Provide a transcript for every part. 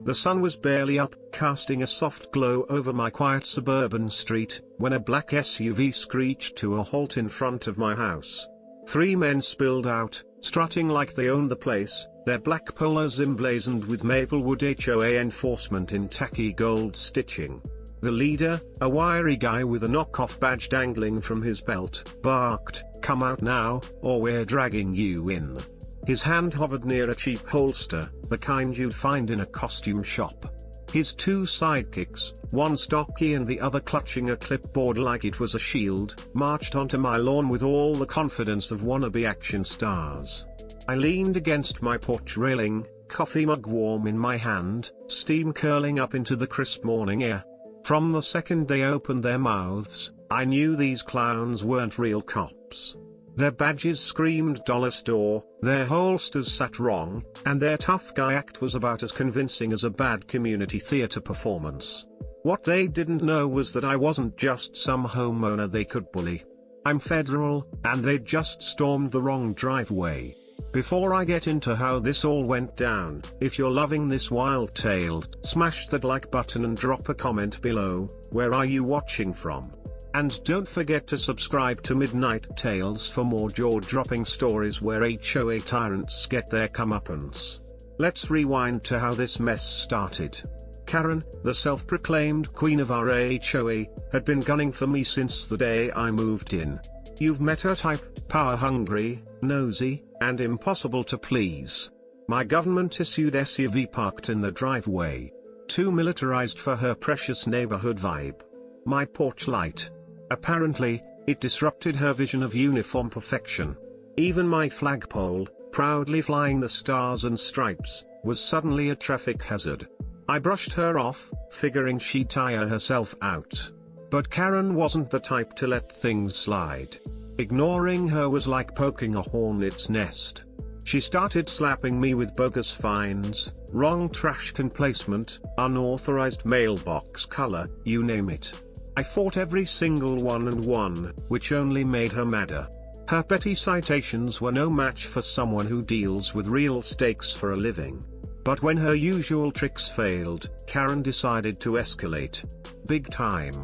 The sun was barely up, casting a soft glow over my quiet suburban street, when a black SUV screeched to a halt in front of my house. 3 men spilled out, strutting like they owned the place, their black polos emblazoned with Maplewood HOA enforcement in tacky gold stitching. The leader, a wiry guy with a knockoff badge dangling from his belt, barked, "Come out now, or we're dragging you in." His hand hovered near a cheap holster, the kind you'd find in a costume shop. His 2 sidekicks, one stocky and the other clutching a clipboard like it was a shield, marched onto my lawn with all the confidence of wannabe action stars. I leaned against my porch railing, coffee mug warm in my hand, steam curling up into the crisp morning air. From the second they opened their mouths, I knew these clowns weren't real cops. Their badges screamed dollar store, their holsters sat wrong, and their tough guy act was about as convincing as a bad community theater performance. What they didn't know was that I wasn't just some homeowner they could bully. I'm federal, and they'd just stormed the wrong driveway. Before I get into how this all went down, if you're loving this wild tale, smash that like button and drop a comment below. Where are you watching from? And don't forget to subscribe to Midnight Tales for more jaw-dropping stories where HOA tyrants get their comeuppance. Let's rewind to how this mess started. Karen, the self-proclaimed queen of our HOA, had been gunning for me since the day I moved in. You've met her type, power-hungry, nosy, and impossible to please. My government-issued SUV parked in the driveway. Too militarized for her precious neighborhood vibe. My porch light. Apparently, it disrupted her vision of uniform perfection. Even my flagpole, proudly flying the stars and stripes, was suddenly a traffic hazard. I brushed her off, figuring she'd tire herself out. But Karen wasn't the type to let things slide. Ignoring her was like poking a hornet's nest. She started slapping me with bogus fines, wrong trash can placement, unauthorized mailbox color, you name it. I fought every single one and won, which only made her madder. Her petty citations were no match for someone who deals with real stakes for a living. But when her usual tricks failed, Karen decided to escalate. Big time.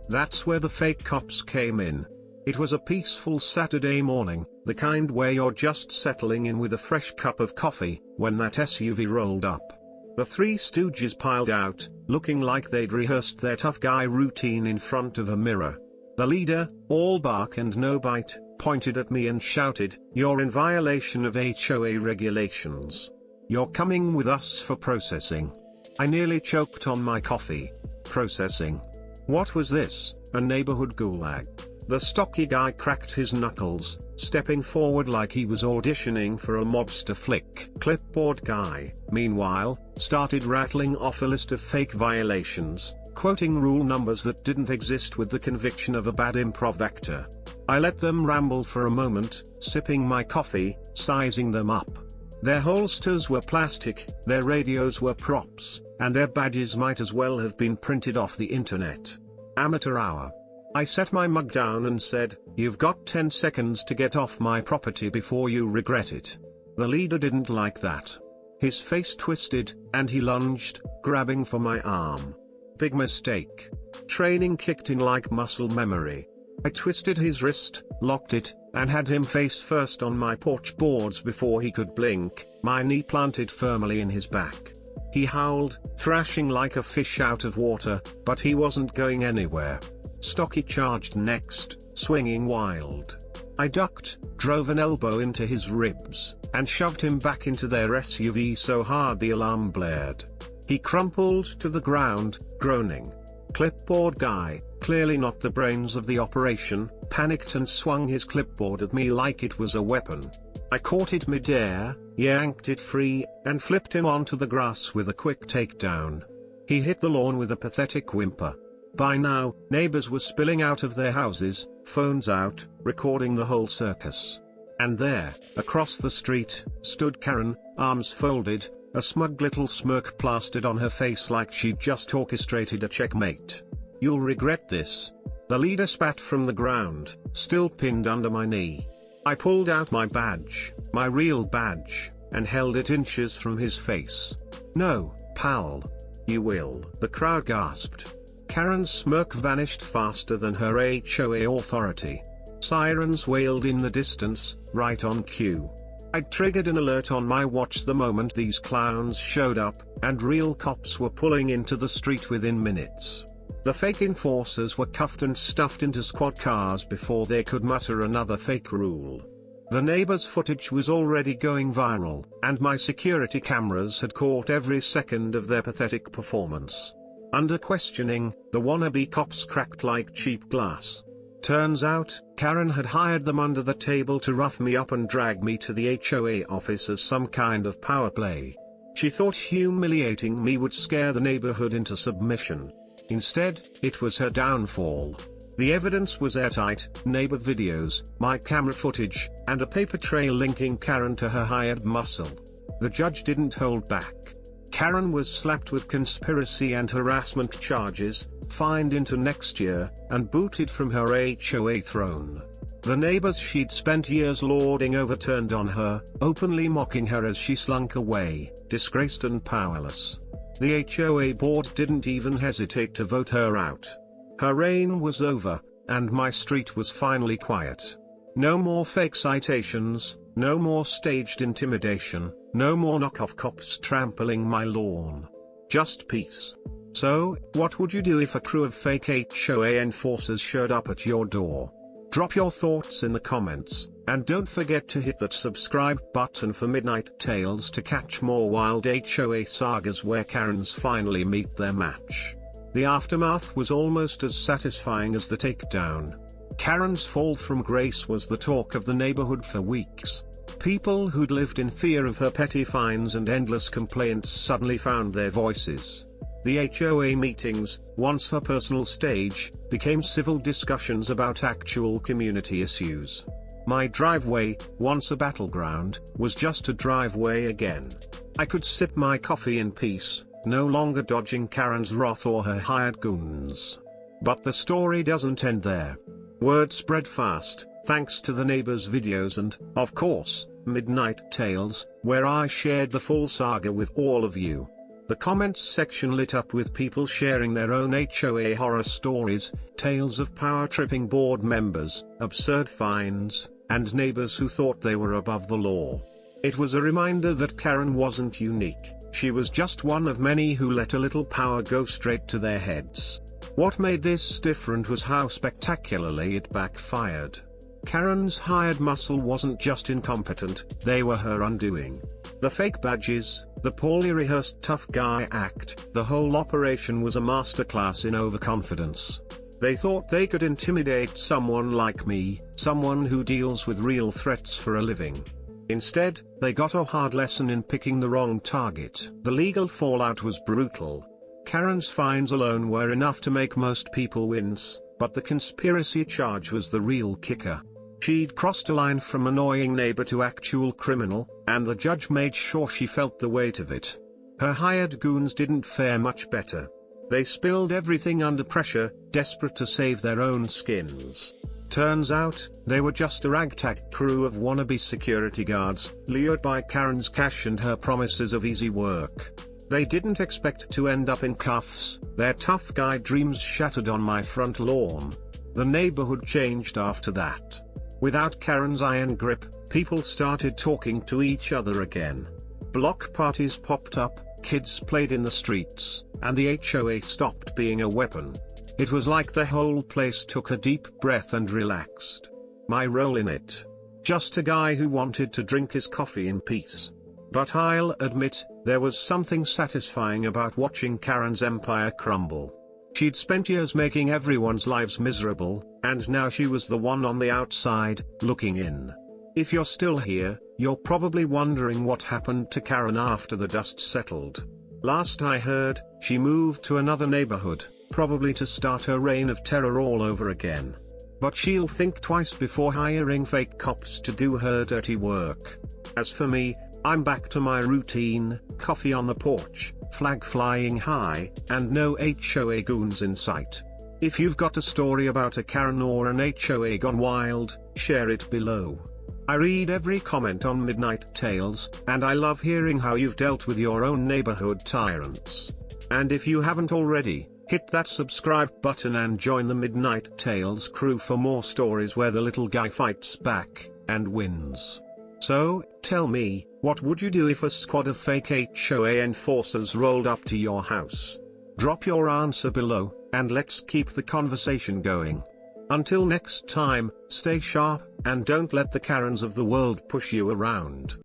That's where the fake cops came in. It was a peaceful Saturday morning, the kind where you're just settling in with a fresh cup of coffee, when that SUV rolled up. The 3 stooges piled out, looking like they'd rehearsed their tough guy routine in front of a mirror. The leader, all bark and no bite, pointed at me and shouted, "You're in violation of HOA regulations. You're coming with us for processing." I nearly choked on my coffee. Processing? What was this, a neighborhood gulag? The stocky guy cracked his knuckles, stepping forward like he was auditioning for a mobster flick. Clipboard guy, meanwhile, started rattling off a list of fake violations, quoting rule numbers that didn't exist with the conviction of a bad improv actor. I let them ramble for a moment, sipping my coffee, sizing them up. Their holsters were plastic, their radios were props, and their badges might as well have been printed off the internet. Amateur hour. I set my mug down and said, "You've got 10 seconds to get off my property before you regret it." The leader didn't like that. His face twisted, and he lunged, grabbing for my arm. Big mistake. Training kicked in like muscle memory. I twisted his wrist, locked it, and had him face first on my porch boards before he could blink, my knee planted firmly in his back. He howled, thrashing like a fish out of water, but he wasn't going anywhere. Stocky charged next, swinging wild. I ducked, drove an elbow into his ribs, and shoved him back into their SUV so hard the alarm blared. He crumpled to the ground, groaning. Clipboard guy, clearly not the brains of the operation, panicked and swung his clipboard at me like it was a weapon. I caught it midair, yanked it free, and flipped him onto the grass with a quick takedown. He hit the lawn with a pathetic whimper. By now, neighbors were spilling out of their houses, phones out, recording the whole circus. And there, across the street, stood Karen, arms folded, a smug little smirk plastered on her face like she'd just orchestrated a checkmate. "You'll regret this." The leader spat from the ground, still pinned under my knee. I pulled out my badge, my real badge, and held it inches from his face. "No, "Pal. You will." The crowd gasped. Karen's smirk vanished faster than her HOA authority. Sirens wailed in the distance, right on cue. I triggered an alert on my watch the moment these clowns showed up, and real cops were pulling into the street within minutes. The fake enforcers were cuffed and stuffed into squad cars before they could mutter another fake rule. The neighbors' footage was already going viral, and my security cameras had caught every second of their pathetic performance. Under questioning, the wannabe cops cracked like cheap glass. Turns out, Karen had hired them under the table to rough me up and drag me to the HOA office as some kind of power play. She thought humiliating me would scare the neighborhood into submission. Instead, it was her downfall. The evidence was airtight: neighbor videos, my camera footage, and a paper trail linking Karen to her hired muscle. The judge didn't hold back. Karen was slapped with conspiracy and harassment charges, fined into next year, and booted from her HOA throne. The neighbors she'd spent years lording over turned on her, openly mocking her as she slunk away, disgraced and powerless. The HOA board didn't even hesitate to vote her out. Her reign was over, and my street was finally quiet. No more fake citations, no more staged intimidation, no more knockoff cops trampling my lawn. Just peace. So, what would you do if a crew of fake HOA enforcers showed up at your door? Drop your thoughts in the comments, and don't forget to hit that subscribe button for Midnight Tales to catch more wild HOA sagas where Karens finally meet their match. The aftermath was almost as satisfying as the takedown. Karen's fall from grace was the talk of the neighborhood for weeks. People who'd lived in fear of her petty fines and endless complaints suddenly found their voices. The HOA meetings, once her personal stage, became civil discussions about actual community issues. My driveway, once a battleground, was just a driveway again. I could sip my coffee in peace, no longer dodging Karen's wrath or her hired goons. But the story doesn't end there. Word spread fast, thanks to the neighbors' videos and, of course, Midnight Tales, where I shared the full saga with all of you. The comments section lit up with people sharing their own HOA horror stories, tales of power-tripping board members, absurd fines, and neighbors who thought they were above the law. It was a reminder that Karen wasn't unique, she was just one of many who let a little power go straight to their heads. What made this different was how spectacularly it backfired. Karen's hired muscle wasn't just incompetent, they were her undoing. The fake badges, the poorly rehearsed tough guy act, the whole operation was a masterclass in overconfidence. They thought they could intimidate someone like me, someone who deals with real threats for a living. Instead, they got a hard lesson in picking the wrong target. The legal fallout was brutal. Karen's fines alone were enough to make most people wince, but the conspiracy charge was the real kicker. She'd crossed a line from annoying neighbor to actual criminal, and the judge made sure she felt the weight of it. Her hired goons didn't fare much better. They spilled everything under pressure, desperate to save their own skins. Turns out, they were just a ragtag crew of wannabe security guards, lured by Karen's cash and her promises of easy work. They didn't expect to end up in cuffs, their tough guy dreams shattered on my front lawn. The neighborhood changed after that. Without Karen's iron grip, people started talking to each other again. Block parties popped up, kids played in the streets, and the HOA stopped being a weapon. It was like the whole place took a deep breath and relaxed. My role in it? Just a guy who wanted to drink his coffee in peace. But I'll admit, there was something satisfying about watching Karen's empire crumble. She'd spent years making everyone's lives miserable, and now she was the one on the outside, looking in. If you're still here, you're probably wondering what happened to Karen after the dust settled. Last I heard, she moved to another neighborhood, probably to start her reign of terror all over again. But she'll think twice before hiring fake cops to do her dirty work. As for me, I'm back to my routine, coffee on the porch, flag flying high, and no HOA goons in sight. If you've got a story about a Karen or an HOA gone wild, share it below. I read every comment on Midnight Tales, and I love hearing how you've dealt with your own neighborhood tyrants. And if you haven't already, hit that subscribe button and join the Midnight Tales crew for more stories where the little guy fights back and wins. So, tell me, what would you do if a squad of fake HOA enforcers rolled up to your house? Drop your answer below, and let's keep the conversation going. Until next time, stay sharp, and don't let the Karens of the world push you around.